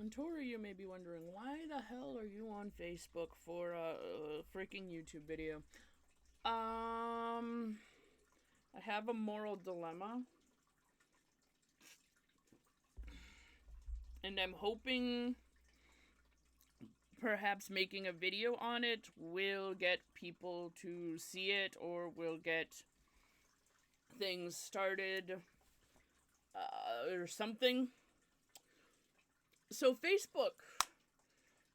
And Tori, you may be wondering, why the hell are you on Facebook for a freaking YouTube video? I have a moral dilemma. And I'm hoping perhaps making a video on it will get people to see it or will get things started or something. So Facebook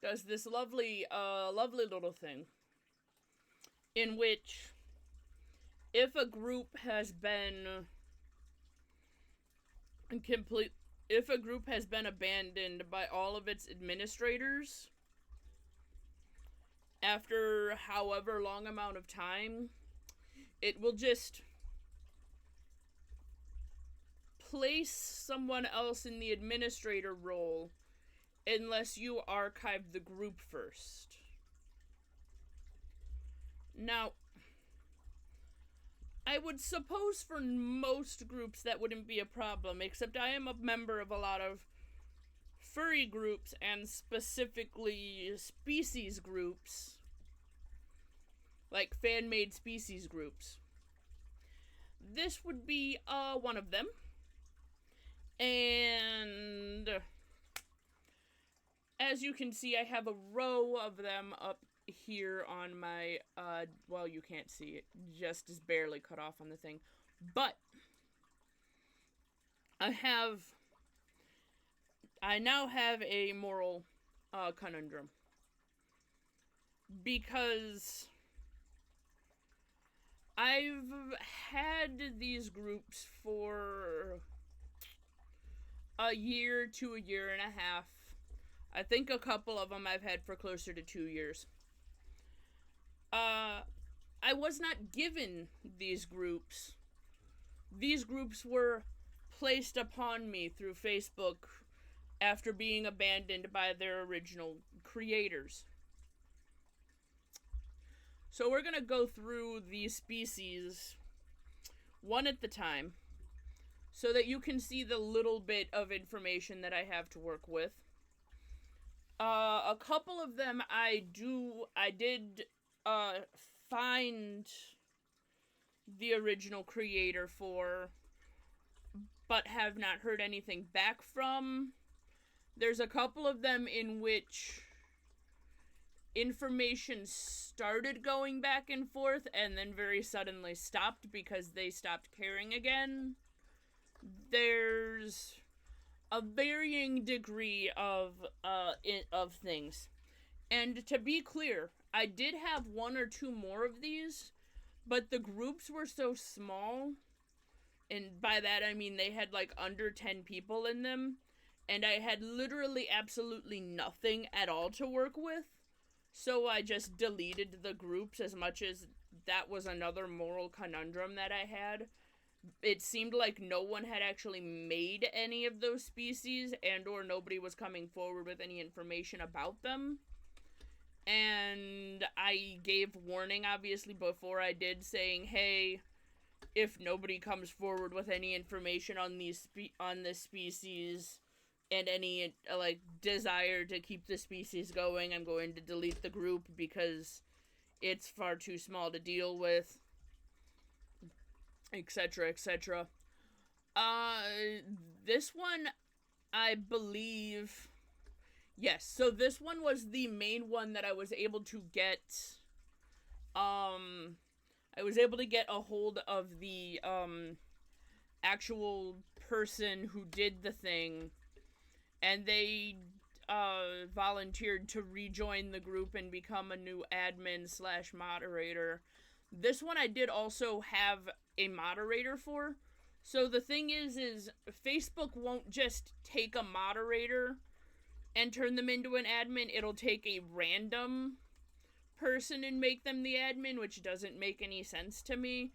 does this lovely little thing in which if a group has been abandoned by all of its administrators after however long amount of time, it will just place someone else in the administrator role unless you archive the group first. Now, I would suppose for most groups that wouldn't be a problem, except I am a member of a lot of furry groups and specifically species groups, like fan-made species groups. This would be one of them. And as you can see, I have a row of them up here on my, well, you can't see it, just is barely cut off on the thing. But I now have a moral conundrum. Because I've had these groups for a year to a year and a half. I think a couple of them I've had for closer to 2 years. I was not given these groups. These groups were placed upon me through Facebook after being abandoned by their original creators. So we're going to go through these species one at the time so that you can see the little bit of information that I have to work with. A couple of them I did find the original creator for, but have not heard anything back from. There's a couple of them in which information started going back and forth and then very suddenly stopped because they stopped caring again. There's a varying degree of things. And to be clear, I did have one or two more of these, but the groups were so small, and by that I mean they had like under 10 people in them, and I had literally absolutely nothing at all to work with, so I just deleted the groups. As much as that was another moral conundrum that I had, it seemed like no one had actually made any of those species, and or nobody was coming forward with any information about them. And I gave warning, obviously, before I did, saying, hey, if nobody comes forward with any information on this species and any like desire to keep the species going, I'm going to delete the group because it's far too small to deal with, etc., etc. This one, I believe, yes, so this one was the main one that I was able to get, I was able to get a hold of the, actual person who did the thing, and they, volunteered to rejoin the group and become a new admin / moderator. This one I did also have a moderator for. So the thing is Facebook won't just take a moderator and turn them into an admin. It'll take a random person and make them the admin, which doesn't make any sense to me.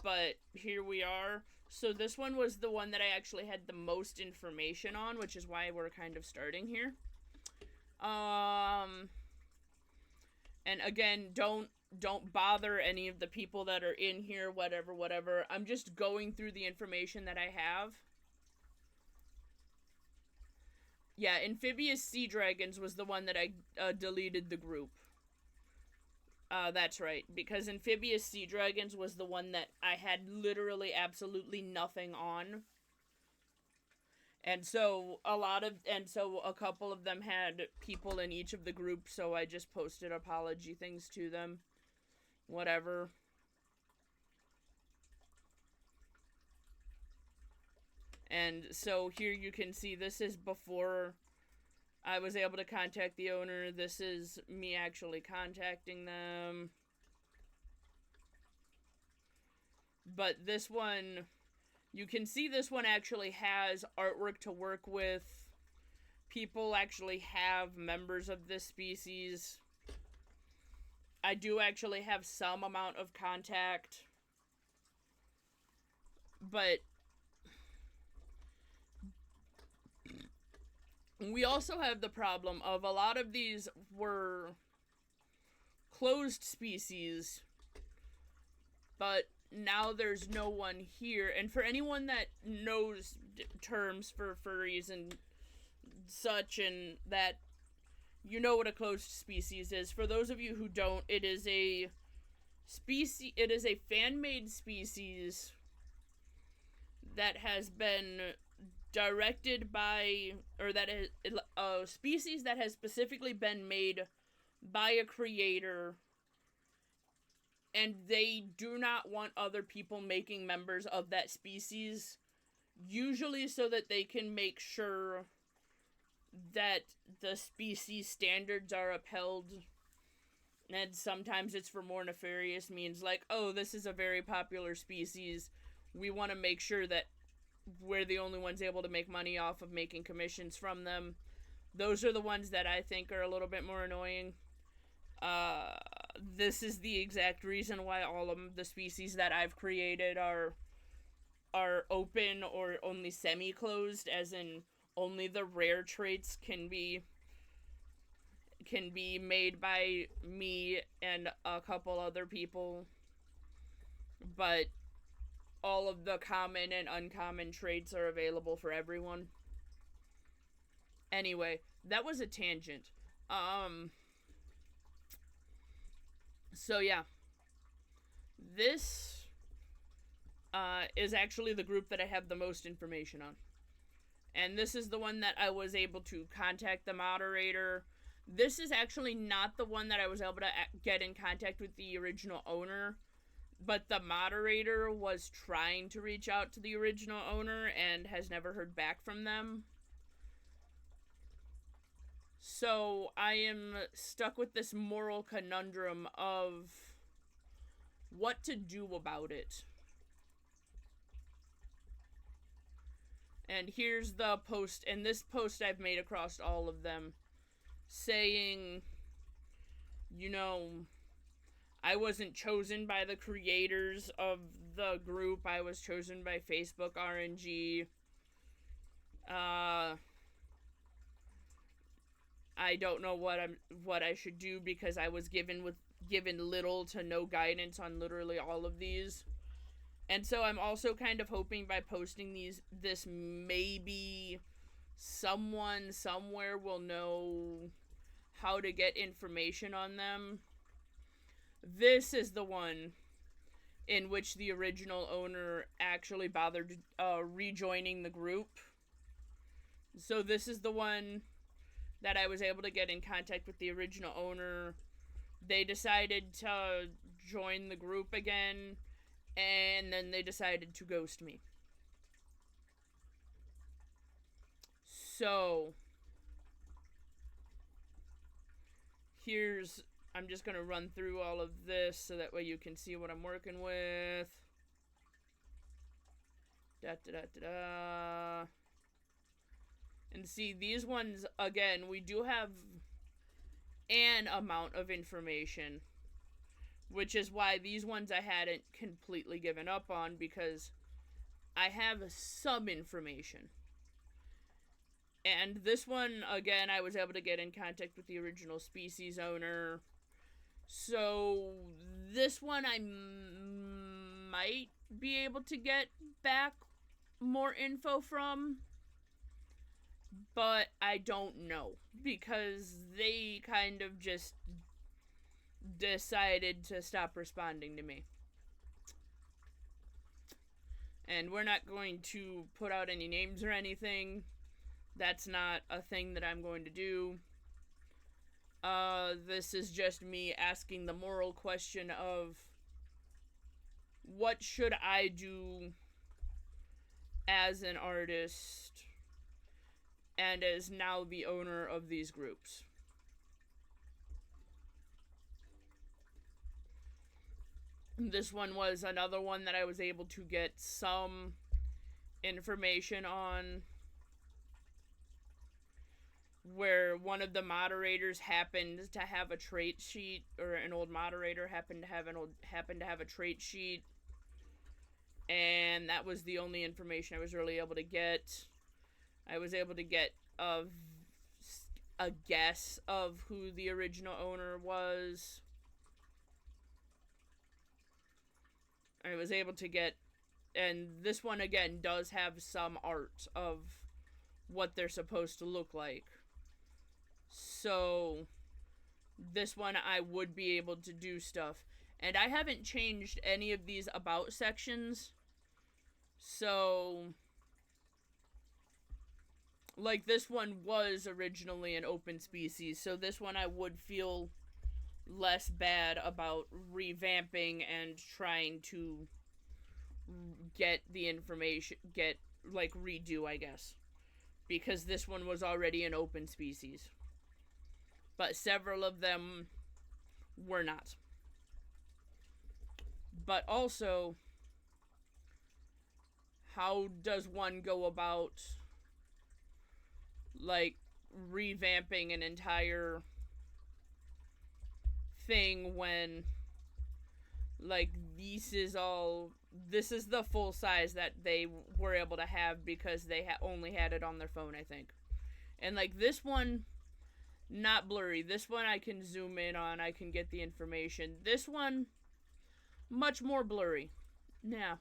But here we are. So this one was the one that I actually had the most information on, which is why we're kind of starting here. And again, don't bother any of the people that are in here, whatever. I'm just going through the information that I have. Yeah, amphibious sea dragons was the one that I deleted the group. That's right, because amphibious sea dragons was the one that I had literally absolutely nothing on. And so a couple of them had people in each of the groups, so I just posted apology things to them. Whatever. And so here you can see this is before I was able to contact the owner. This is me actually contacting them. But this one, you can see this one actually has artwork to work with. People actually have members of this species. I do actually have some amount of contact. But we also have the problem of a lot of these were closed species, but now there's no one here. And for anyone that knows terms for furries and such, and that you know what a closed species is. For those of you who don't, it is a fan-made species that has been directed by, or that is a species that has specifically been made by a creator, and they do not want other people making members of that species, usually so that they can make sure that the species standards are upheld. And sometimes it's for more nefarious means, like, oh, this is a very popular species, we want to make sure that we're the only ones able to make money off of making commissions from them. Those are the ones that I think are a little bit more annoying. This is the exact reason why all of the species that I've created are open or only semi-closed, as in only the rare traits can be made by me and a couple other people, but all of the common and uncommon traits are available for everyone. Anyway, that was a tangent. So yeah. This is actually the group that I have the most information on. And this is the one that I was able to contact the moderator. This is actually not the one that I was able to get in contact with the original owner, but the moderator was trying to reach out to the original owner and has never heard back from them. So I am stuck with this moral conundrum of what to do about it. And here's the post, and this post I've made across all of them, saying, you know, I wasn't chosen by the creators of the group. I was chosen by Facebook RNG. I don't know what I should do, because I was given little to no guidance on literally all of these. And so I'm also kind of hoping by posting this maybe someone somewhere will know how to get information on them. This is the one in which the original owner actually bothered rejoining the group. So this is the one that I was able to get in contact with the original owner. They decided to join the group again, and then they decided to ghost me. So I'm just going to run through all of this so that way you can see what I'm working with. And see, these ones, again, we do have an amount of information, which is why these ones I hadn't completely given up on, because I have some information. And this one, again, I was able to get in contact with the original species owner. So this one I might be able to get back more info from. but I don't know because they kind of just decided to stop responding to me. And we're not going to put out any names or anything. That's not a thing that I'm going to do. This is just me asking the moral question of what should I do as an artist and as now the owner of these groups. This one was another one that I was able to get some information on, where one of the moderators happened to have a trait sheet, or an old moderator happened to have a trait sheet, and that was the only information I was really able to get. I was able to get a guess of who the original owner was. I was able to get, and this one again does have some art of what they're supposed to look like. So this one I would be able to do stuff. And I haven't changed any of these about sections. So, like, this one was originally an open species, so this one I would feel less bad about revamping and trying to get the information, redo, I guess. Because this one was already an open species. But several of them were not. But also, how does one go about, revamping an entire thing when, this is the full size that they were able to have because they only had it on their phone, I think. And, this one, not blurry. This one I can zoom in on, I can get the information. This one, much more blurry. Yeah.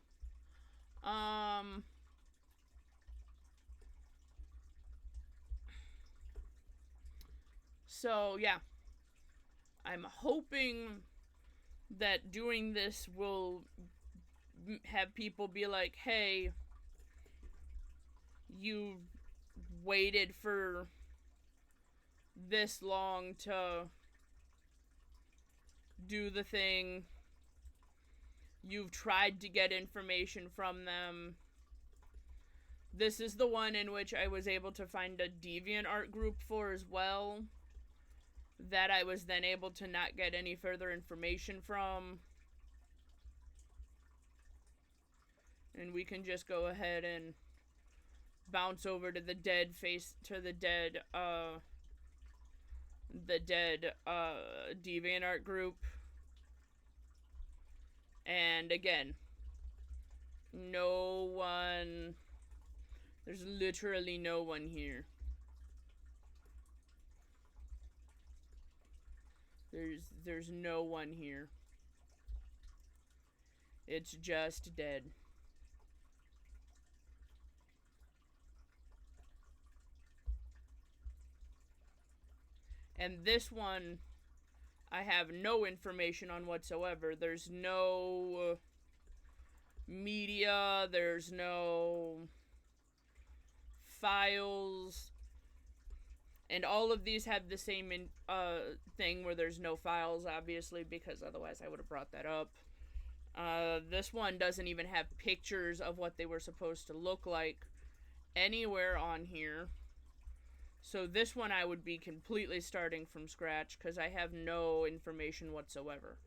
So, yeah. I'm hoping that doing this will have people be like, hey, you waited for this long to do the thing. You've tried to get information from them. This is the one in which I was able to find a DeviantArt group for as well, that I was then able to not get any further information from. And we can just go ahead and bounce over to the dead DeviantArt group. And again, no one, there's literally no one here. There's no one here. It's just dead. And this one, I have no information on whatsoever. There's no media, there's no files, and all of these have the same thing where there's no files, obviously, because otherwise I would have brought that up. This one doesn't even have pictures of what they were supposed to look like anywhere on here. So this one I would be completely starting from scratch because I have no information whatsoever.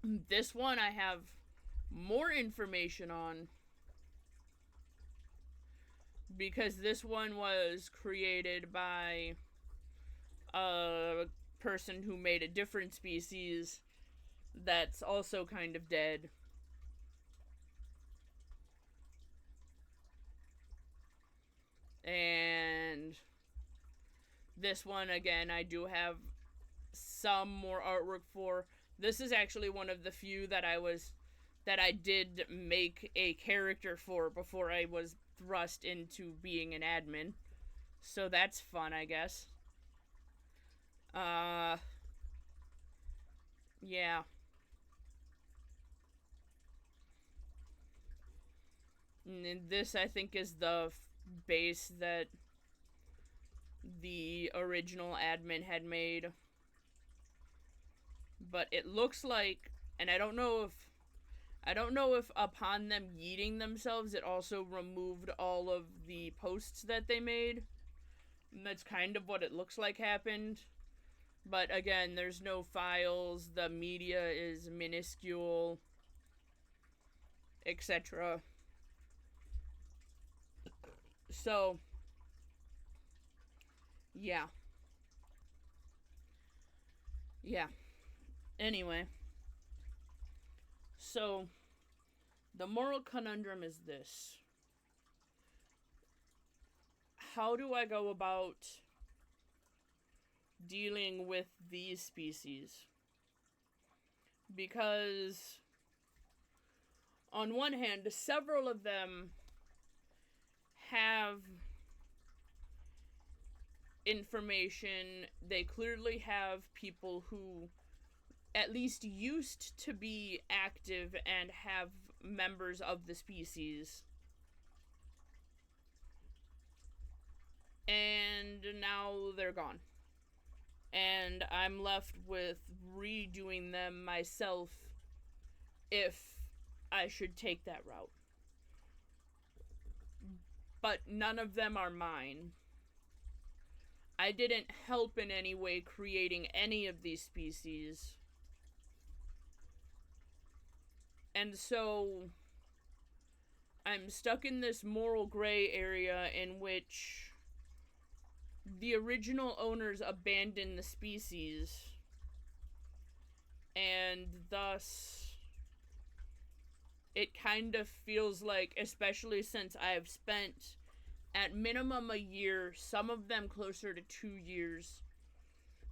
This one I have more information on because this one was created by a person who made a different species that's also kind of dead. And this one, again, I do have some more artwork for. This is actually one of the few that I did make a character for before I was thrust into being an admin. So that's fun, I guess. Uh, yeah. And this, I think, is the base that the original admin had made. But it looks like, and I don't know if upon them yeeting themselves, it also removed all of the posts that they made. And that's kind of what it looks like happened. But again, there's no files, the media is minuscule, etc. So, yeah. Yeah. Anyway, so the moral conundrum is this: how do I go about dealing with these species? Because, on one hand, several of them have information. They clearly have people who at least used to be active and have members of the species. And now they're gone. And I'm left with redoing them myself if I should take that route. But none of them are mine. I didn't help in any way creating any of these species. And so I'm stuck in this moral gray area in which the original owners abandoned the species, and thus it kind of feels like, especially since I have spent at minimum a year, some of them closer to 2 years,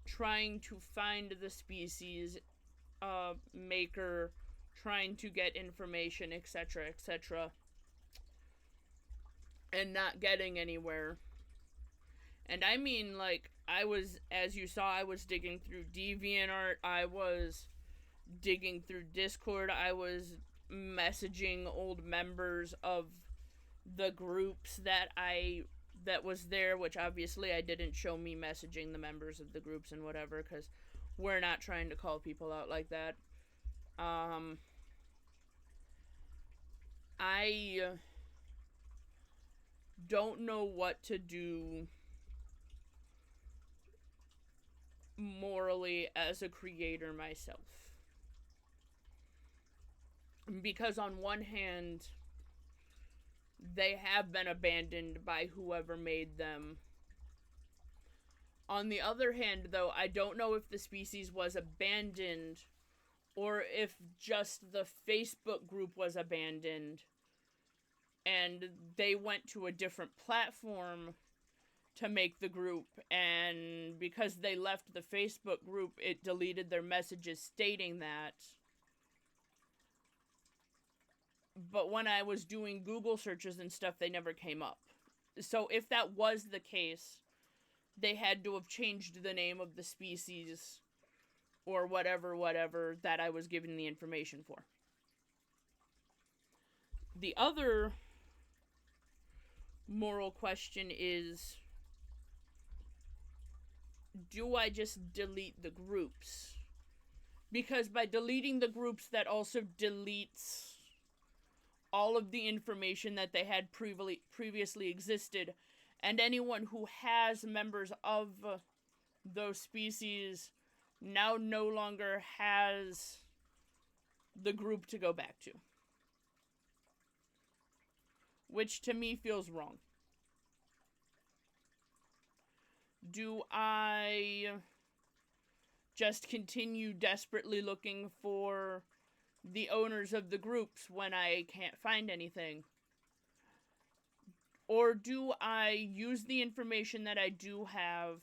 trying to find the species maker, trying to get information, etc., etc., and not getting anywhere. And I mean, like, as you saw, I was digging through DeviantArt, I was digging through Discord, I was messaging old members of the groups that was there, which obviously I didn't show me messaging the members of the groups and whatever, because we're not trying to call people out like that. I don't know what to do morally as a creator myself. Because on one hand, they have been abandoned by whoever made them. On the other hand, though, I don't know if the species was abandoned or if just the Facebook group was abandoned and they went to a different platform to make the group, and because they left the Facebook group, it deleted their messages stating that. But when I was doing Google searches and stuff, they never came up. So if that was the case, they had to have changed the name of the species or whatever that I was given the information for. The other moral question is, do I just delete the groups? Because by deleting the groups, that also deletes all of the information that they had previously existed, and anyone who has members of those species now no longer has the group to go back to. Which to me feels wrong. Do I just continue desperately looking for the owners of the groups when I can't find anything? Or do I use the information that I do have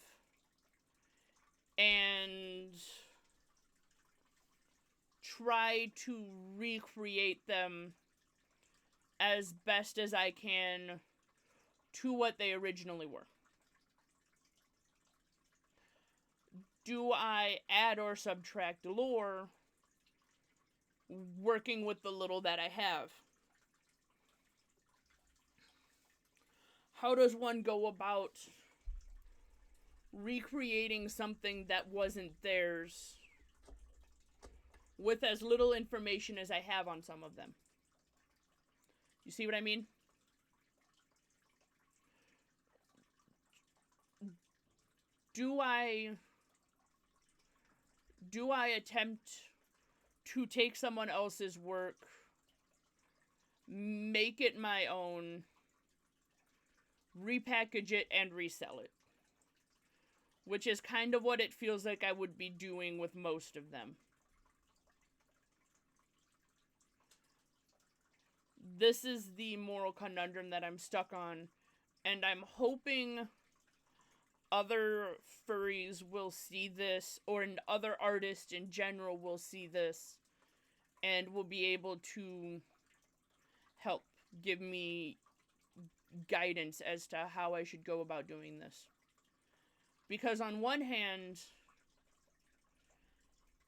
and try to recreate them as best as I can to what they originally were? Do I add or subtract lore working with the little that I have? How does one go about recreating something that wasn't theirs with as little information as I have on some of them? You see what I mean? Do I attempt to take someone else's work, make it my own, repackage it, and resell it? Which is kind of what it feels like I would be doing with most of them. This is the moral conundrum that I'm stuck on, and I'm hoping other furries will see this, or other artists in general will see this, and will be able to help give me guidance as to how I should go about doing this. Because on one hand,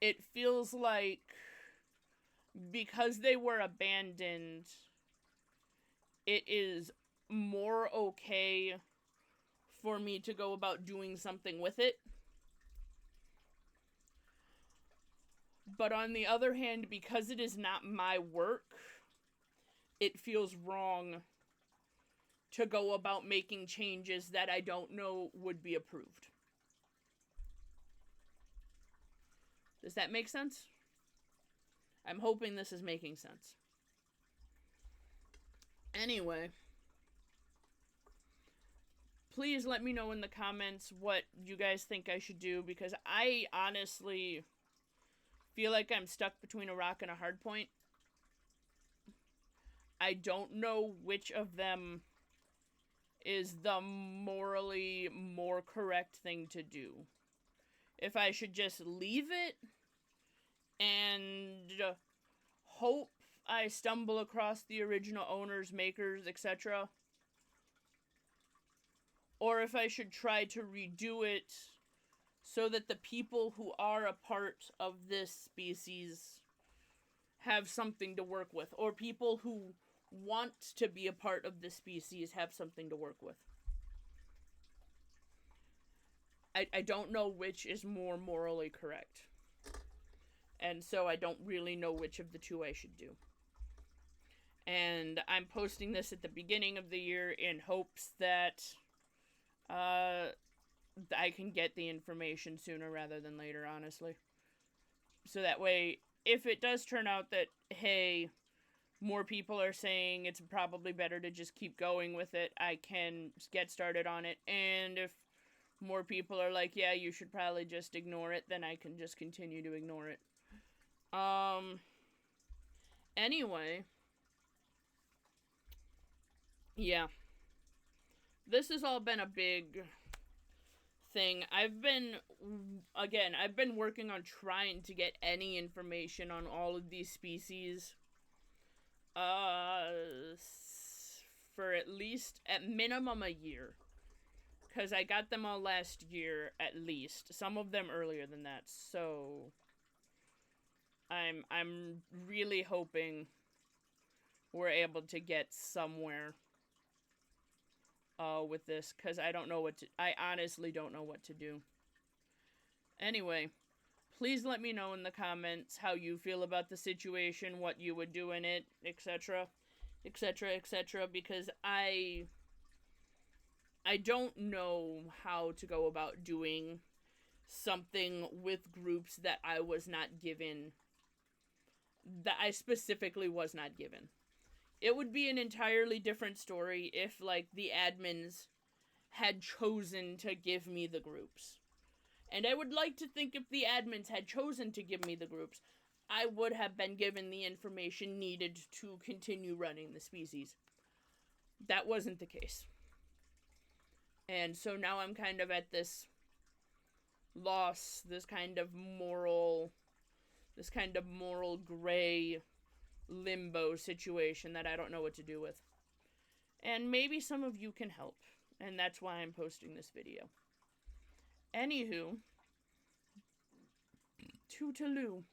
it feels like because they were abandoned, it is more okay for me to go about doing something with it. But on the other hand, because it is not my work, it feels wrong to go about making changes that I don't know would be approved. Does that make sense? I'm hoping this is making sense. Anyway, please let me know in the comments what you guys think I should do, because I honestly feel like I'm stuck between a rock and a hard point. I don't know which of them is the morally more correct thing to do. If I should just leave it and hope I stumble across the original owners, makers, etc. Or if I should try to redo it so that the people who are a part of this species have something to work with. Or people who want to be a part of this species have something to work with. I don't know which is more morally correct. And so I don't really know which of the two I should do. And I'm posting this at the beginning of the year in hopes that I can get the information sooner rather than later, honestly. So that way, if it does turn out that, hey, more people are saying it's probably better to just keep going with it, I can get started on it. And if more people are like, yeah, you should probably just ignore it, then I can just continue to ignore it. Anyway. Yeah. This has all been a big thing. I've been working on trying to get any information on all of these species. For at minimum a year. Because I got them all last year, at least. Some of them earlier than that. So I'm really hoping we're able to get somewhere with this, because I honestly don't know what to do. Anyway, please let me know in the comments how you feel about the situation, what you would do in it, etc. etc. etc. because I don't know how to go about doing something with groups that I was not given, that I specifically was not given. It would be an entirely different story if, like, the admins had chosen to give me the groups. And I would like to think if the admins had chosen to give me the groups, I would have been given the information needed to continue running the species. That wasn't the case. And so now I'm kind of at this loss, this kind of moral gray limbo situation that I don't know what to do with. And maybe some of you can help. And that's why I'm posting this video. Anywho, toodaloo.